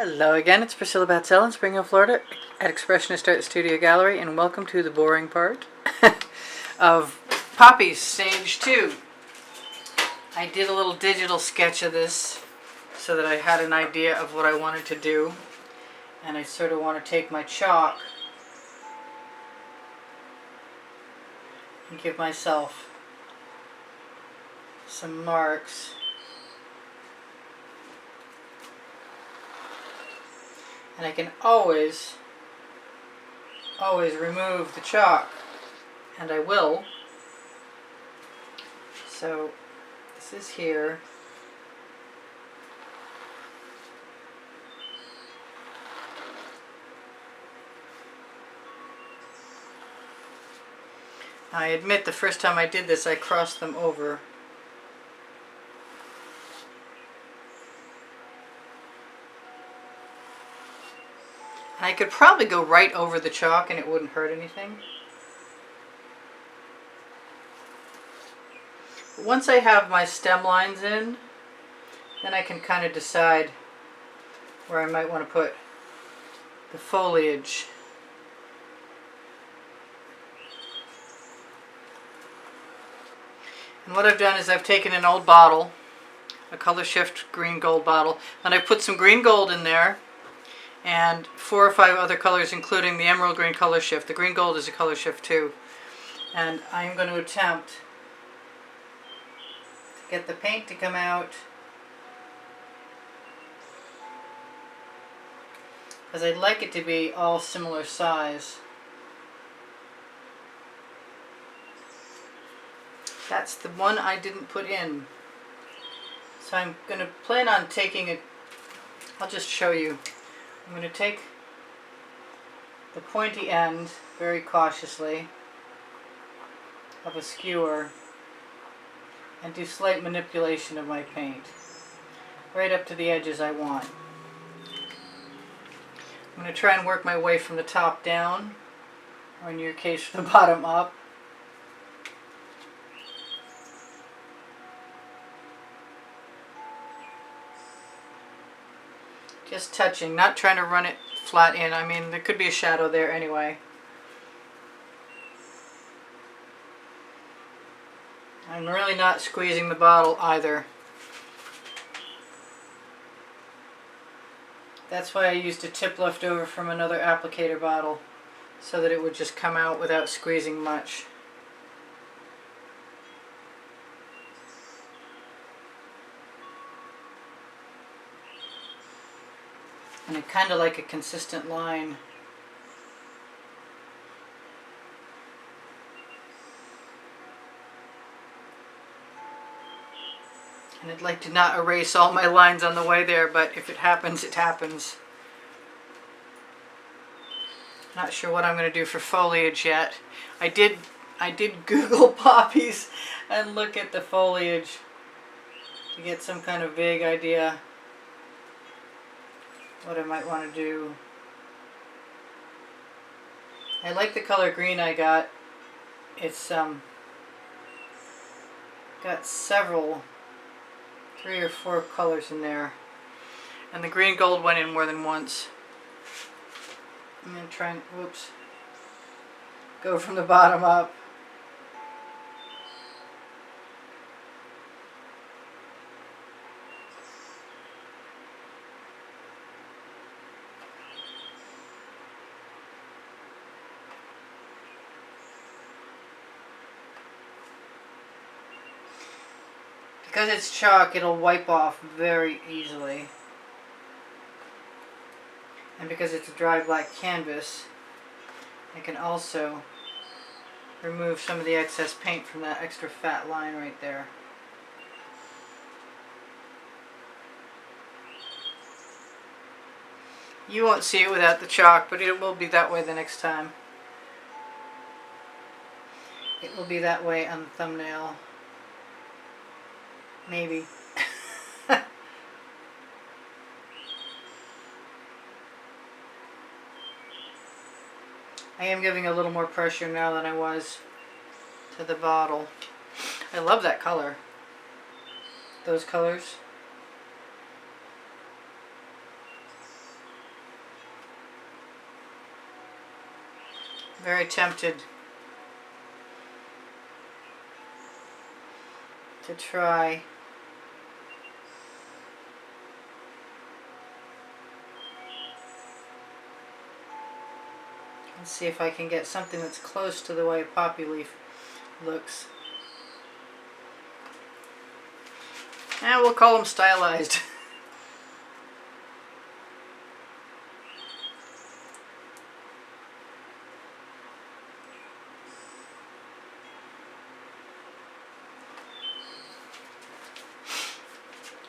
Hello again, it's Priscilla Batzell in Spring Hill, Florida at Expressionist Art Studio Gallery, and welcome to the boring part of Poppies Stage 2. I did a little digital sketch of this so that I had an idea of what I wanted to do, and I sort of want to take my chalk and give myself some marks. And I can always remove the chalk, and I will. So this is here. I admit the first time I did this I crossed them over. I could probably go right over the chalk and it wouldn't hurt anything. But once I have my stem lines in, then I can kind of decide where I might want to put the foliage. And what I've done is I've taken an old bottle, a Color Shift green gold bottle, and I put some green gold in there and 4 or 5 other colors, including the emerald green color shift. The green gold is a color shift too. And I'm going to attempt to get the paint to come out, because I'd like it to be all similar size. That's the one I didn't put in. So I'm going to plan on taking I'll just show you. I'm going to take the pointy end very cautiously of a skewer and do slight manipulation of my paint right up to the edges I want. I'm going to try and work my way from the top down, or in your case from the bottom up. Just touching, not trying to run it flat in. I mean, there could be a shadow there anyway. I'm really not squeezing the bottle either. That's why I used a tip left over from another applicator bottle, so that it would just come out without squeezing much. And I kind of like a consistent line. And I'd like to not erase all my lines on the way there, but if it happens, it happens. Not sure what I'm going to do for foliage yet. I did Google poppies and look at the foliage to get some kind of vague idea what I might want to do. I like the color green I got. It's got several, 3 or 4 colors in there, and the green gold went in more than once. I'm going to try and, go from the bottom up. Because it's chalk, it'll wipe off very easily. And because it's a dry black canvas, I can also remove some of the excess paint from that extra fat line right there. You won't see it without the chalk, but it will be that way the next time. It will be that way on the thumbnail. Maybe. I am giving a little more pressure now than I was to the bottle. I love that color. Those colors. Very tempted to try and see if I can get something that's close to the way a poppy leaf looks. And we'll call them stylized.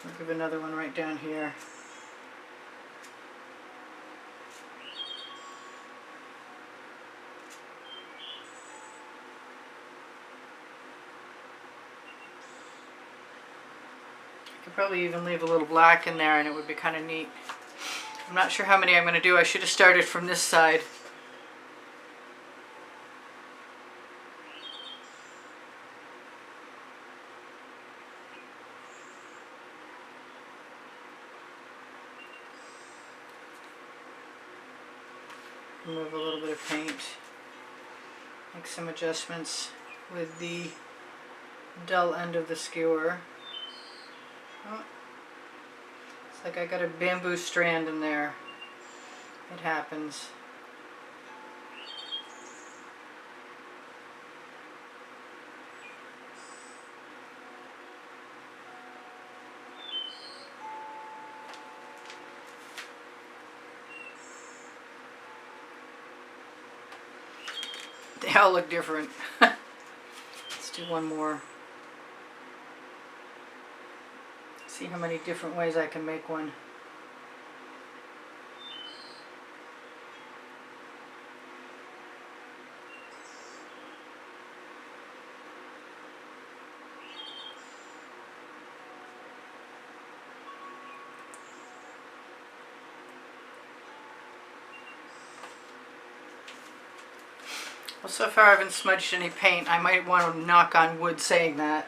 I'll give another one right down here. I could probably even leave a little black in there and it would be kind of neat. I'm not sure how many I'm going to do. I should have started from this side. Remove a little bit of paint. Make some adjustments with the dull end of the skewer. Oh, it's like I got a bamboo strand in there. It happens. They all look different. Let's do one more. See how many different ways I can make one. Well, so far I haven't smudged any paint. I might want to knock on wood saying that.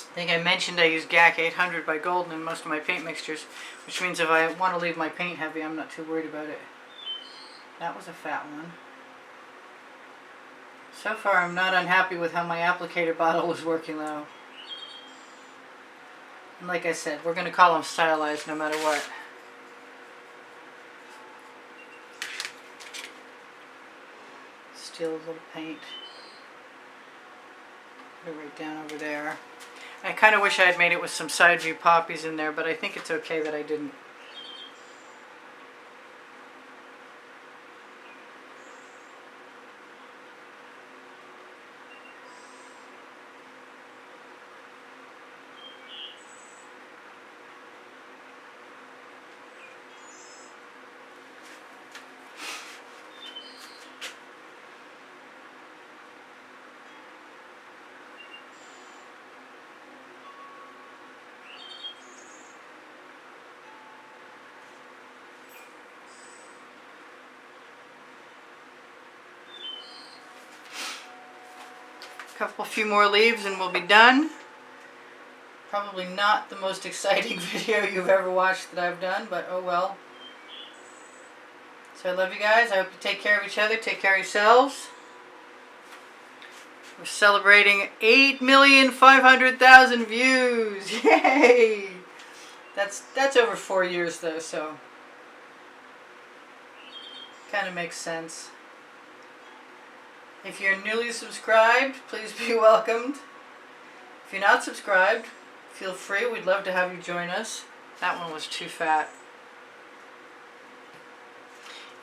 I think I mentioned I use GAC 800 by Golden in most of my paint mixtures, which means if I want to leave my paint heavy, I'm not too worried about it. That was a fat one. So far I'm not unhappy with how my applicator bottle is working though. And like I said, we're going to call them stylized no matter what. Steal a little paint. Put it right down over there. I kind of wish I had made it with some side view poppies in there, but I think it's okay that I didn't. A few more leaves and we'll be done. Probably not the most exciting video you've ever watched that I've done, but oh well. So I love you guys. I hope you take care of each other. Take care of yourselves. We're celebrating 8,500,000 views. Yay! That's over 4 years though, so kind of makes sense. If you're newly subscribed, please be welcomed. If you're not subscribed, feel free. We'd love to have you join us. That one was too fat.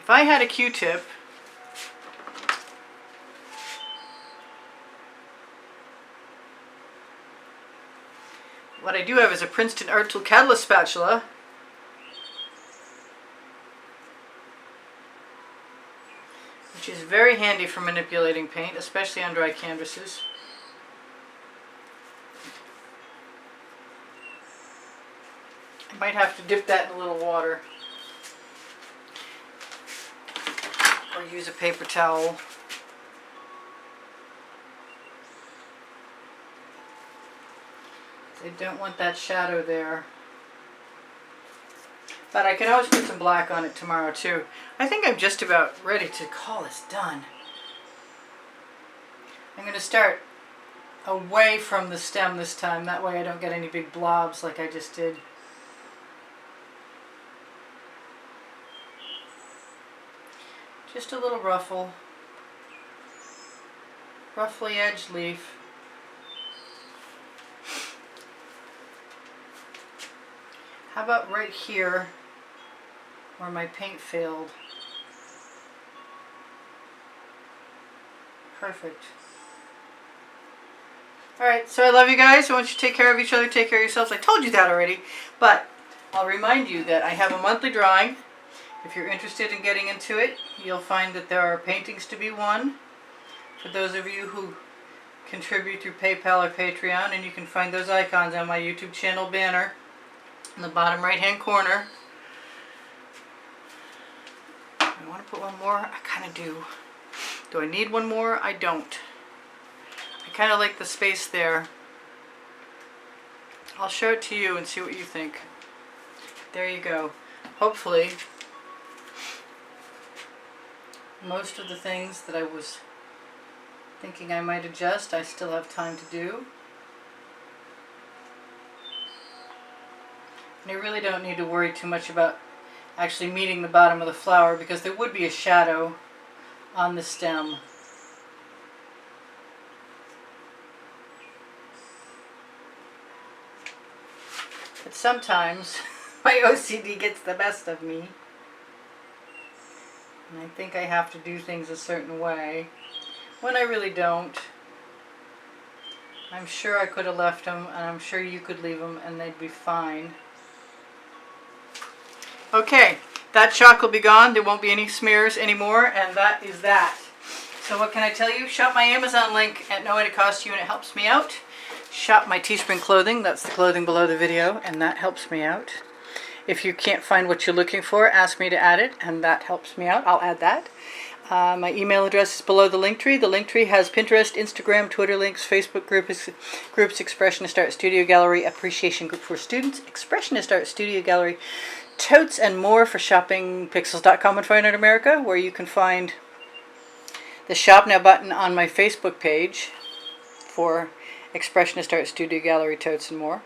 If I had a Q-tip, what I do have is a Princeton Art Tool Catalyst spatula. Which is very handy for manipulating paint, especially on dry canvases. I might have to dip that in a little water. Or use a paper towel. I don't want that shadow there. But I can always put some black on it tomorrow too. I think I'm just about ready to call this done. I'm going to start away from the stem this time. That way I don't get any big blobs like I just did. Just a little ruffle. Roughly edged leaf. How about right here where my paint failed? Perfect. Alright, so I love you guys. I want you to take care of each other, take care of yourselves. I told you that already, but I'll remind you that I have a monthly drawing. If you're interested in getting into it, you'll find that there are paintings to be won for those of you who contribute through PayPal or Patreon, and you can find those icons on my YouTube channel banner in the bottom right hand corner. I want to put one more. I kind of do. Do I need one more? I don't. I kind of like the space there. I'll show it to you and see what you think. There you go. Hopefully most of the things that I was thinking I might adjust, I still have time to do. And I really don't need to worry too much about actually meeting the bottom of the flower because there would be a shadow on the stem. But sometimes my OCD gets the best of me. And I think I have to do things a certain way when I really don't. I'm sure I could have left them, and I'm sure you could leave them and they'd be fine. Okay, that chalk will be gone. There won't be any smears anymore, and that is that. So what can I tell you? Shop my Amazon link at no added cost to you, and it helps me out. Shop my Teespring clothing. That's the clothing below the video, and that helps me out. If you can't find what you're looking for, ask me to add it, and that helps me out. I'll add that. My email address is below the link tree. The link tree has Pinterest, Instagram, Twitter links, Facebook groups, Expressionist Art Studio Gallery, Appreciation Group for Students, Expressionist Art Studio Gallery, totes, and more for shopping pixels.com and Fine Art America, where you can find the Shop Now button on my Facebook page for Expressionist Art Studio Gallery, totes, and more,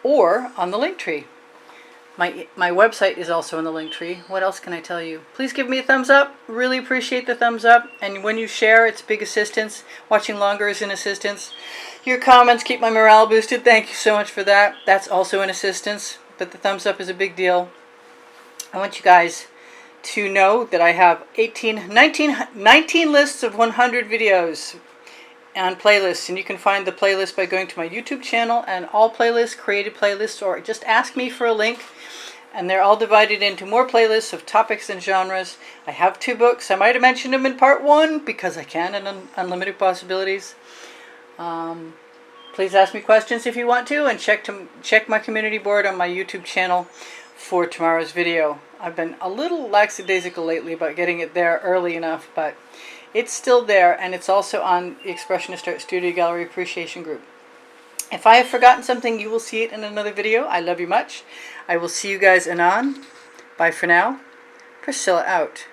or on the link tree. My website is also in the link tree. What else can I tell you? Please give me a thumbs up. Really appreciate the thumbs up. And when you share, it's a big assistance. Watching longer is an assistance. Your comments keep my morale boosted. Thank you so much for that. That's also an assistance. But the thumbs up is a big deal. I want you guys to know that I have 19 lists of 100 videos on playlists, and you can find the playlist by going to my YouTube channel and all playlists, created playlists, or just ask me for a link, and they're all divided into more playlists of topics and genres. I have 2 books. I might have mentioned them in part 1 because I can, and Unlimited Possibilities. Please ask me questions if you want to, and check my community board on my YouTube channel for tomorrow's video. I've been a little lackadaisical lately about getting it there early enough, but it's still there, and it's also on the Expressionist Art Studio Gallery Appreciation Group. If I have forgotten something, you will see it in another video. I love you much. I will see you guys anon. Bye for now. Priscilla out.